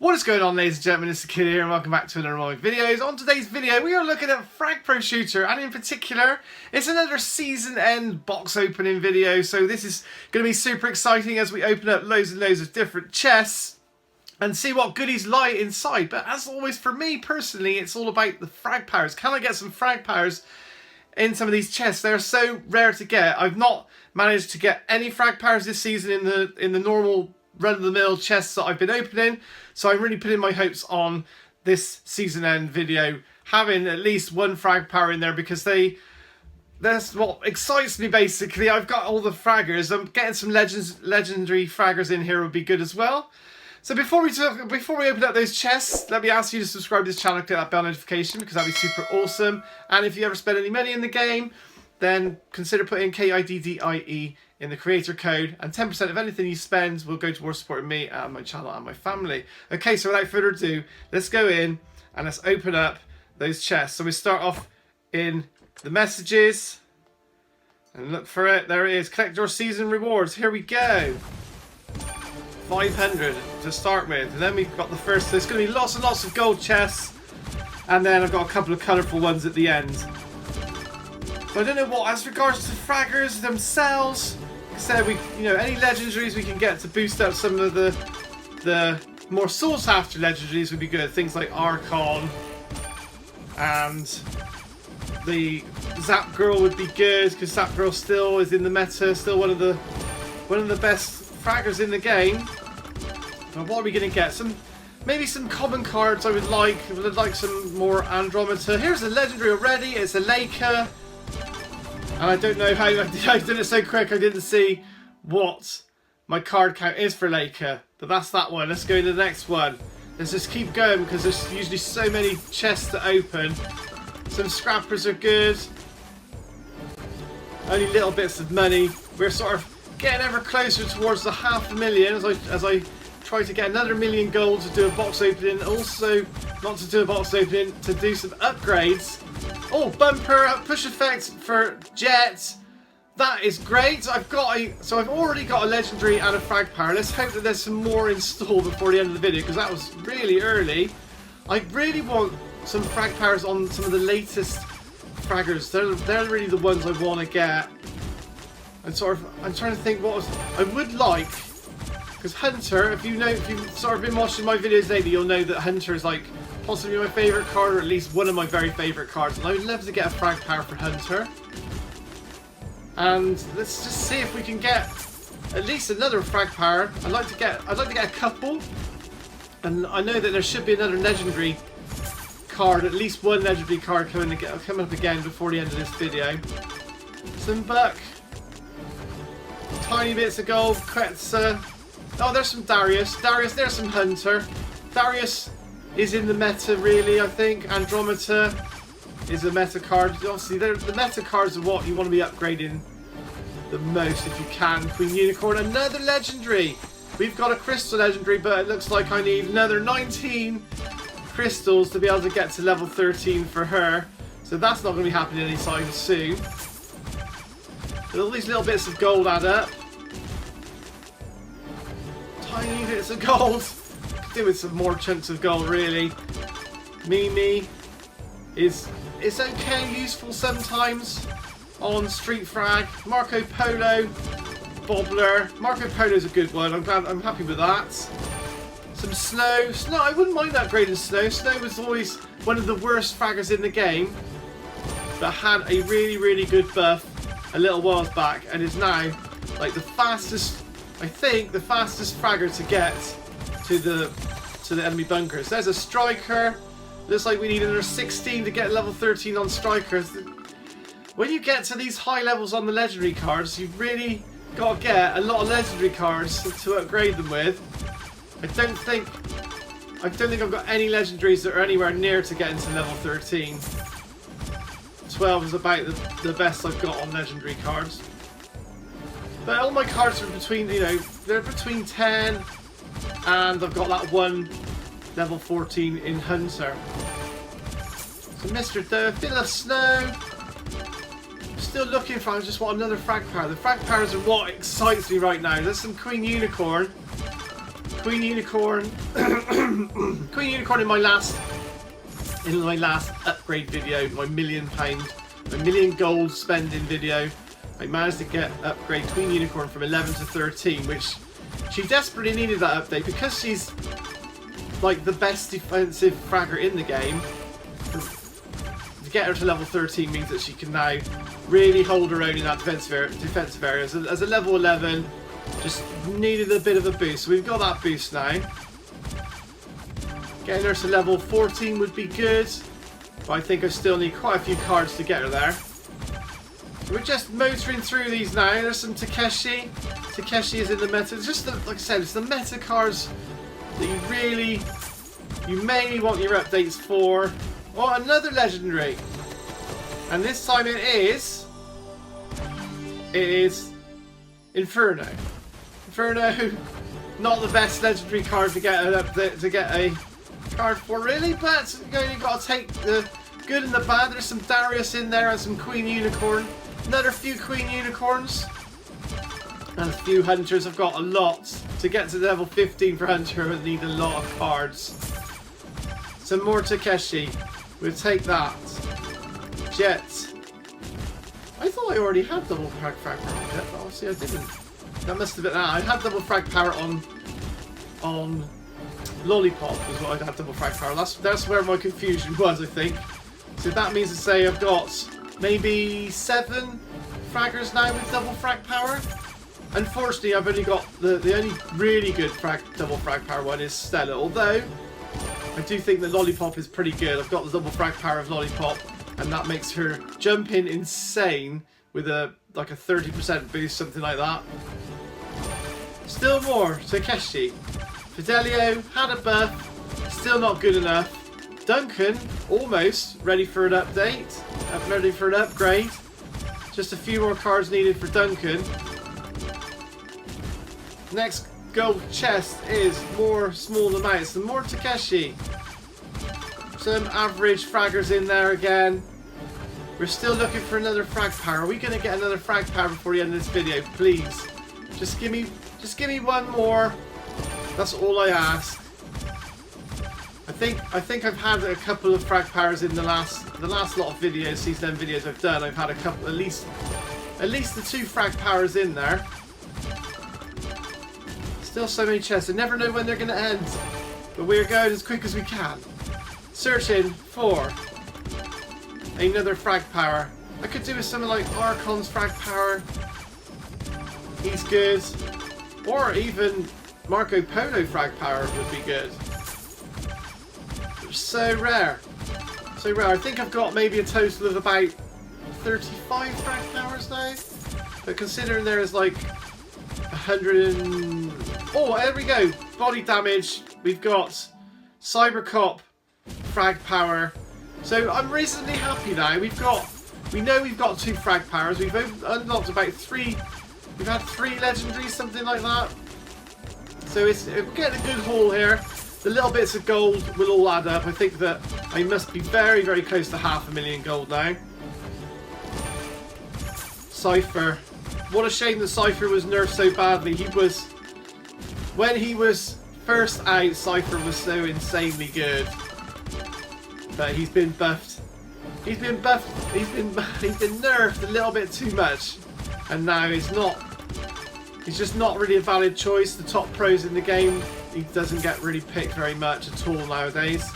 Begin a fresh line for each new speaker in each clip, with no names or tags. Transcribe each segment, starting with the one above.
What is going on, ladies and gentlemen, it's the Kiddie here and welcome back to another one of my videos. On today's video we are looking at FRAG Pro Shooter, and in particular it's another season end box opening video. So this is going to be super exciting as we open up loads and loads of different chests and see what goodies lie inside. But as always, for me personally, it's all about the frag powers. Can I get some frag powers in some of these chests? They're so rare to get. I've not managed to get any frag powers this season in the normal run-of-the-mill chests that I've been opening, so I'm really putting my hopes on this season end video having at least one frag power in there, because that's what excites me basically. I've got all the fraggers. I'm getting some legendary fraggers in here would be good as well. So before we open up those chests, let me ask you to subscribe to this channel and click that bell notification, because that'd be super awesome. And if you ever spend any money in the game, then consider putting KIDDIE in the creator code, and 10% of anything you spend will go towards supporting me and my channel and my family. Okay, so without further ado, let's go in and let's open up those chests. So we start off in the messages and look for it. There it is. Collect your season rewards. Here we go. 500 to start with, and then we've got the first. There's going to be lots and lots of gold chests, and then I've got a couple of colourful ones at the end. So I don't know what, as regards to fraggers themselves, said any legendaries we can get to boost up some of the more sought after legendaries would be good. Things like Archon and the Zap Girl would be good, because Zap Girl still is in the meta, still one of the best fraggers in the game. But what are we going to get? Maybe some common cards I would like. I would like some more Andromeda. Here's a legendary already. It's a Leica. And I don't know how I did it so quick. I didn't see what my card count is for Leica. But that's that one. Let's go to the next one. Let's just keep going, because there's usually so many chests to open. Some scrappers are good. Only little bits of money. We're sort of getting ever closer towards the 500,000 as I try to get another 1,000,000 gold to do a box opening. Also, not to do a box opening, to do some upgrades. Oh, bumper push effect for Jet. That is great. I've already got a legendary and a frag power. Let's hope that there's some more installed before the end of the video, because that was really early. I really want some frag powers on some of the latest fraggers. They're really the ones I want to get. I'm trying to think what I would like, because Hunter, if you've sort of been watching my videos lately, you'll know that Hunter is like possibly my favourite card, or at least one of my very favourite cards, and I would love to get a frag power for Hunter. And let's just see if we can get at least another frag power. I'd like to get a couple, and I know that there should be another legendary card, at least one legendary card coming up again before the end of this video. Some buck, tiny bits of gold, Quetzal. Oh, there's some Darius. There's some Hunter. Darius is in the meta, really, I think. Andromeda is a meta card. Obviously, the meta cards are what you want to be upgrading the most if you can. Queen Unicorn, another legendary. We've got a crystal legendary, but it looks like I need another 19 crystals to be able to get to level 13 for her. So that's not going to be happening anytime soon. But all these little bits of gold add up. Tiny bits of gold. Could do with some more chunks of gold, really. Mimi is okay, useful sometimes on Street Frag. Marco Polo, Bobbler. Marco Polo's a good one. I'm happy with that. Some Snow. I wouldn't mind upgrading Snow. Snow was always one of the worst fraggers in the game, but had a really, really good buff a little while back, and is now like the fastest, I think, the fastest fragger to get to the enemy bunkers. There's a Striker. Looks like we need another 16 to get level 13 on Strikers. When you get to these high levels on the legendary cards, you've really got to get a lot of legendary cards to upgrade them with. I don't think I've got any legendaries that are anywhere near to getting to level 13. 12 is about the best I've got on legendary cards. But all my cards are between, they're between 10 and I've got that one level 14 in Hunter. So Mr. Dove, bit of Snow. Still looking for, I just want another frag power. The frag powers are what excites me right now. There's some Queen Unicorn. Queen Unicorn. Queen Unicorn in my last upgrade video, my £1,000,000 gold spending video. I managed to upgrade Queen Unicorn from 11 to 13, which she desperately needed that update because she's like the best defensive fragger in the game. To get her to level 13 means that she can now really hold her own in that defensive area. As a level 11, just needed a bit of a boost. So we've got that boost now. Getting her to level 14 would be good, but I think I still need quite a few cards to get her there. So we're just motoring through these now. There's some Takeshi. Takeshi is in the meta. It's just like I said, it's the meta cards that you mainly want your updates for. Oh, another legendary, and this time it is Inferno. Inferno, not the best legendary card to get a card for really, but you only got to take the good and the bad. There's some Darius in there and some Queen Unicorn. Another few Queen Unicorns and a few Hunters. I've got a lot. To get to level 15 for Hunter, I would need a lot of cards. Some more Takeshi. We'll take that. Jet. I thought I already had double frag power on Jet, but obviously I didn't. That must have been that. I had double frag power on Lollipop was what I had double frag power. That's where my confusion was, I think. So that means to say I've got maybe 7 fraggers now with double frag power. Unfortunately, I've only got the only really good double frag power one is Stella. Although I do think that Lollipop is pretty good. I've got the double frag power of Lollipop, and that makes her jump in insane with like a 30% boost, something like that. Still more Takeshi. Fidelio had a buff, still not good enough. Duncan almost ready for an update, ready for an upgrade. Just a few more cards needed for Duncan. Next gold chest is more small amounts, some more Takeshi. Some average fraggers in there again. We're still looking for another frag power. Are we going to get another frag power before the end of this video? Please. Just give me one more. That's all I ask. I think I've had a couple of frag powers in the last lot of videos, season end videos I've done. I've had a couple, at least the 2 frag powers in there. Still so many chests. I never know when they're going to end, but we're going as quick as we can. Searching for another frag power. I could do with something like Archon's frag power. He's good. Or even Marco Polo frag power would be good. They're so rare. So rare. I think I've got maybe a total of about 35 frag powers now. But considering there is like 100 and... Oh, there we go. Body damage. We've got Cybercop frag power. So I'm reasonably happy now. We know we've got 2 frag powers. We've unlocked about 3. We've had 3 legendaries, something like that. So we're getting a good haul here. The little bits of gold will all add up. I think that I must be very, very close to 500,000 gold now. Cypher. What a shame that Cypher was nerfed so badly. When he was first out, Cypher was so insanely good. But he's been buffed. He's been nerfed a little bit too much. And now he's just not really a valid choice. The top pros in the game, he doesn't get really picked very much at all nowadays.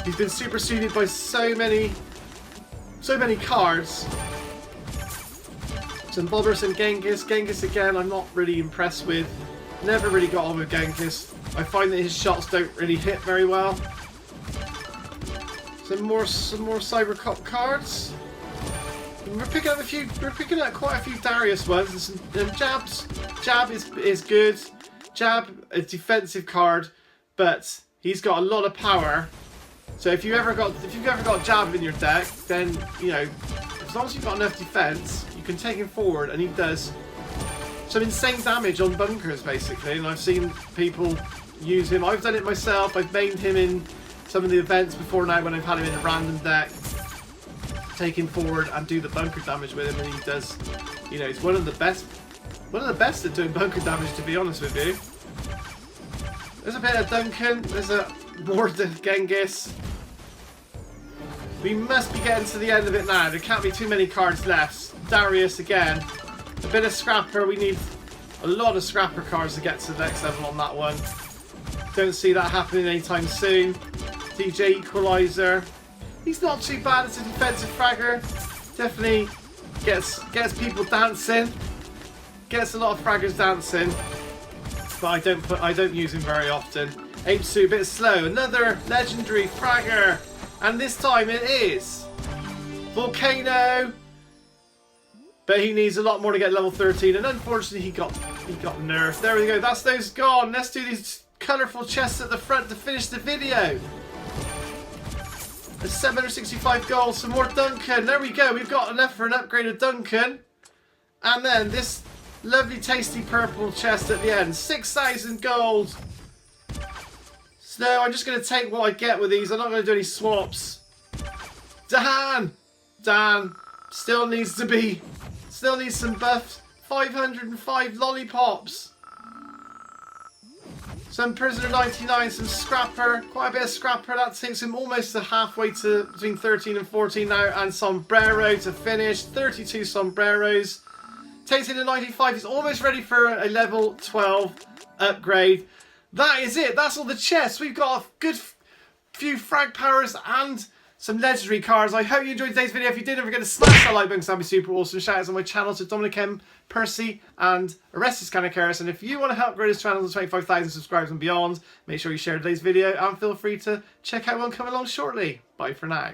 He's been superseded by so many cards. Some Bobbers and Genghis. Genghis again, I'm not really impressed with. Never really got on with Genghis. I find that his shots don't really hit very well. Some more Cybercop cards. We're picking up quite a few Darius ones. And Jab is good. Jab, a defensive card, but he's got a lot of power. So if you've ever got Jab in your deck, then as long as you've got enough defense, you can take him forward, and he does some insane damage on bunkers basically. And I've seen people use him. I've done it myself. I've mained him in some of the events before now when I've had him in a random deck. Take him forward and do the bunker damage with him, and he does. He's one of the best at doing bunker damage, to be honest with you. There's a bit of Duncan. There's a more Genghis. We must be getting to the end of it now. There can't be too many cards left. Darius again. A bit of Scrapper. We need a lot of Scrapper cards to get to the next level on that one. Don't see that happening anytime soon. DJ Equalizer. He's not too bad as a defensive fragger. Definitely gets people dancing. Gets a lot of fraggers dancing. But I don't use him very often. Apesu a bit slow. Another legendary fragger. And this time it is Volcano. But he needs a lot more to get level 13. And unfortunately he got nerfed. There we go. That's those gone. Let's do these colourful chests at the front to finish the video. There's 765 gold. Some more Duncan. There we go. We've got enough for an upgrade of Duncan. And then this lovely tasty purple chest at the end. 6,000 gold. So I'm just going to take what I get with these. I'm not going to do any swaps. Dan still needs some buffs. 505 lollipops. Some Prisoner 99, some Scrapper, quite a bit of Scrapper. That takes him almost to halfway to between 13 and 14 now. And Sombrero to finish. 32 Sombreros. Takes him to 95. He's almost ready for a level 12 upgrade. That is it. That's all the chests. We've got a good few frag powers and some legendary cards. I hope you enjoyed today's video. If you did, don't forget to smash that like button because that'd be super awesome. Shout outs on my channel to Dominic M, Percy, and Orestes Canicaris. And if you want to help grow this channel to 25,000 subscribers and beyond, make sure you share today's video and feel free to check out one coming along shortly. Bye for now.